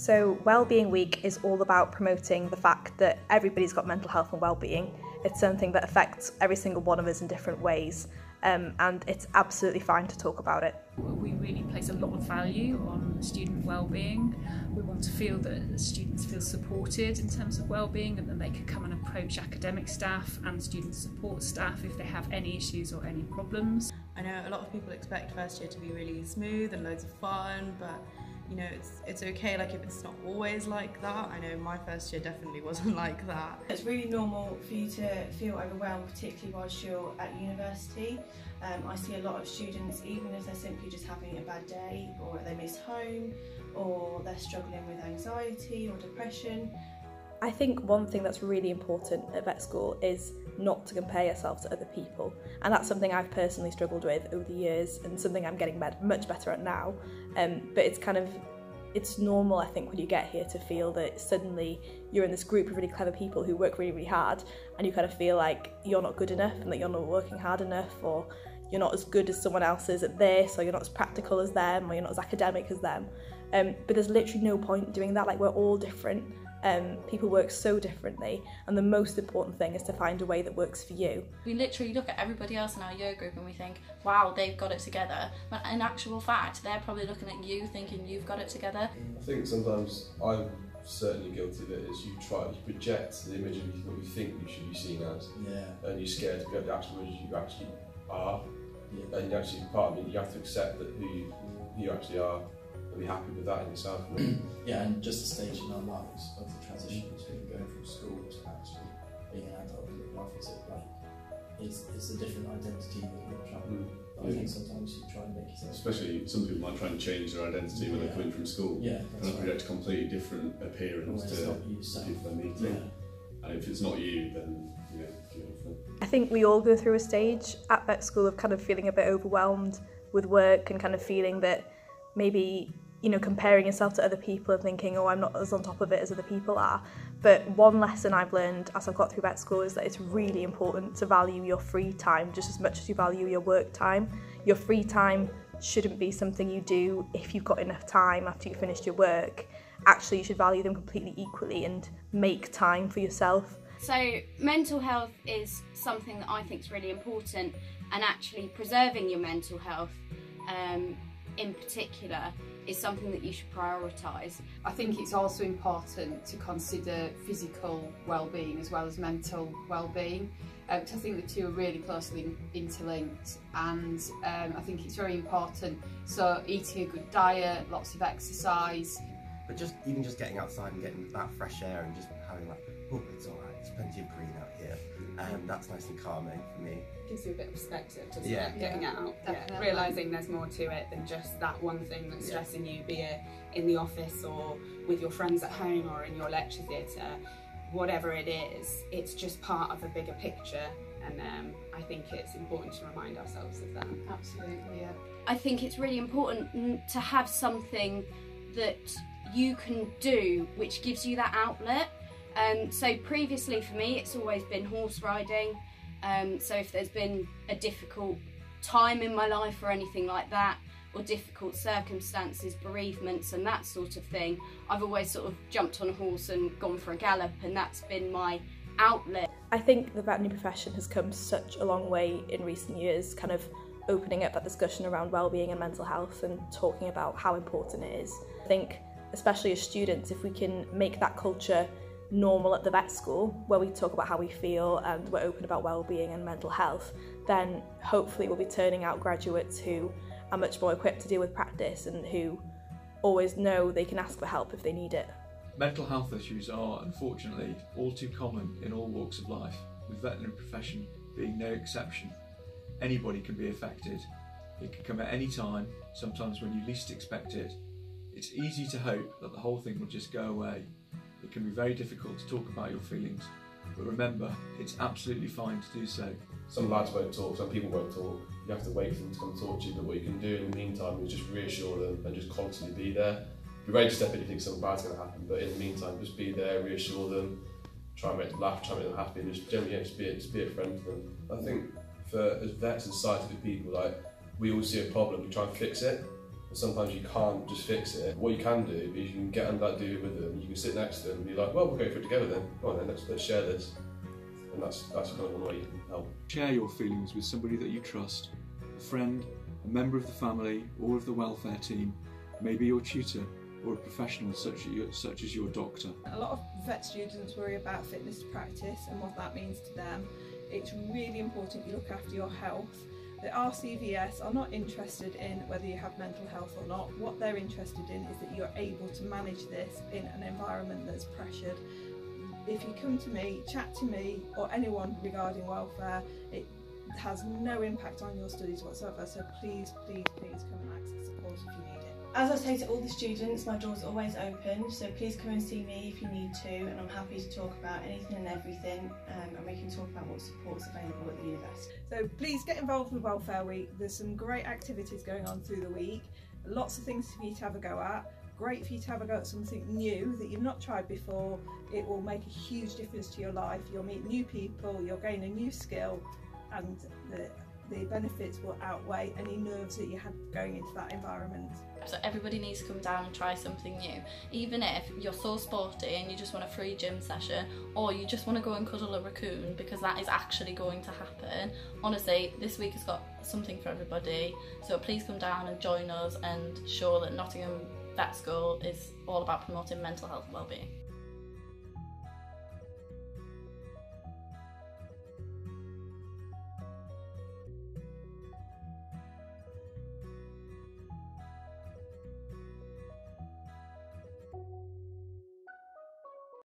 So Wellbeing Week is all about promoting the fact that everybody's got mental health and wellbeing. It's something that affects every single one of us in different ways, and it's absolutely fine to talk about it. We really place a lot of value on student wellbeing. We want to feel that students feel supported in terms of wellbeing, and that they can come and approach academic staff and student support staff if they have any issues or any problems. I know a lot of people expect first year to be really smooth and loads of fun, but you know, it's okay like if it's not always like that. I know my first year definitely wasn't like that. It's really normal for you to feel overwhelmed, particularly whilst you're at university. I see a lot of students, even if they're simply just having a bad day, or they miss home, or they're struggling with anxiety or depression. I think one thing that's really important at vet school is not to compare yourself to other people, and that's something I've personally struggled with over the years and something I'm getting much better at now, but it's normal, I think, when you get here to feel that suddenly you're in this group of really clever people who work really, really hard, and you kind of feel like you're not good enough and that you're not working hard enough, or you're not as good as someone else is at this, or you're not as practical as them, or you're not as academic as them. But there's literally no point in doing that. Like, we're all different. People work so differently, and the most important thing is to find a way that works for you. We literally look at everybody else in our year group and we think, wow, they've got it together, but in actual fact they're probably looking at you thinking you've got it together. I think sometimes I'm certainly guilty of it, is you project the image of what you think you should be seen as, and you're scared to get the actual image you actually are, and you actually, part of it, you have to accept that who you actually are, and be happy with that in yourself. Yeah, and just the stage in our lives of the transition between going from school to actually being an adult and looking after it, like, it's a different identity that you're trying. I think sometimes you try and make yourself. Especially some people might try and change their identity when they're coming from school. Yeah, and project a completely different appearance to the people they're meeting. And if it's not you, then you're off it. I think we all go through a stage at vet school of kind of feeling a bit overwhelmed with work, and kind of feeling that maybe, you know, comparing yourself to other people and thinking, oh, I'm not as on top of it as other people are. But one lesson I've learned as I've got through vet school is that it's really important to value your free time just as much as you value your work time. Your free time shouldn't be something you do if you've got enough time after you've finished your work. Actually, you should value them completely equally and make time for yourself. So mental health is something that I think is really important, and actually preserving your mental health in particular is something that you should prioritise. I think it's also important to consider physical well-being as well as mental well-being. I think the two are really closely interlinked, and I think it's very important. So eating a good diet, lots of exercise. But even just getting outside and getting that fresh air and just having like, oh, it's alright, there's plenty of green out here. That's nice and calming for me. Gives you a bit of perspective, doesn't it? Getting out, realising there's more to it than just that one thing that's stressing you, be it in the office or with your friends at home or in your lecture theatre. Whatever it is, it's just part of a bigger picture, and I think it's important to remind ourselves of that. Absolutely, yeah. I think it's really important to have something that you can do which gives you that outlet. So previously for me it's always been horse riding, so if there's been a difficult time in my life or anything like that, or difficult circumstances, bereavements and that sort of thing, I've always sort of jumped on a horse and gone for a gallop, and that's been my outlet. I think the veterinary profession has come such a long way in recent years, kind of opening up that discussion around wellbeing and mental health and talking about how important it is. I think, especially as students, if we can make that culture normal at the vet school, where we talk about how we feel and we're open about wellbeing and mental health, then hopefully we'll be turning out graduates who are much more equipped to deal with practice and who always know they can ask for help if they need it. Mental health issues are, unfortunately, all too common in all walks of life, with the veterinary profession being no exception. Anybody can be affected. It can come at any time, sometimes when you least expect it. It's easy to hope that the whole thing will just go away. It can be very difficult to talk about your feelings, but remember, it's absolutely fine to do so. Some lads won't talk, some people won't talk. You have to wait for them to come talk to you, but what you can do in the meantime is just reassure them and just constantly be there. Be ready to step in if you think something bad's going to happen, but in the meantime, just be there, reassure them, try and make them laugh, try and make them happy, and just generally just be a friend to them. I think for as vets and scientific people, like, we all see a problem, we try and fix it. But sometimes you can't just fix it. What you can do is you can get under that duo with them, you can sit next to them and be like, well, we'll go through it together then. Go on then, let's share this. And that's kind of one way you can help. Share your feelings with somebody that you trust, a friend, a member of the family or of the welfare team, maybe your tutor or a professional such as your doctor. A lot of vet students worry about fitness to practice and what that means to them. It's really important you look after your health. The RCVS are not interested in whether you have mental health or not. What they're interested in is that you're able to manage this in an environment that's pressured. If you come to me, chat to me or anyone regarding welfare, it has no impact on your studies whatsoever, so please, please, please come and access support if you need it. As I say to all the students, my door's always open, so please come and see me if you need to, and I'm happy to talk about anything and everything, and we can talk about what support's available at the university. So please get involved with Welfare Week. There's some great activities going on through the week, lots of things for you to have a go at. Great for you to have a go at something new that you've not tried before. It will make a huge difference to your life. You'll meet new people, you'll gain a new skill, and the benefits will outweigh any nerves that you had going into that environment. So everybody needs to come down and try something new. Even if you're so sporty and you just want a free gym session, or you just want to go and cuddle a raccoon, because that is actually going to happen. Honestly, this week has got something for everybody. So please come down and join us and show that Nottingham Vet School is all about promoting mental health and wellbeing.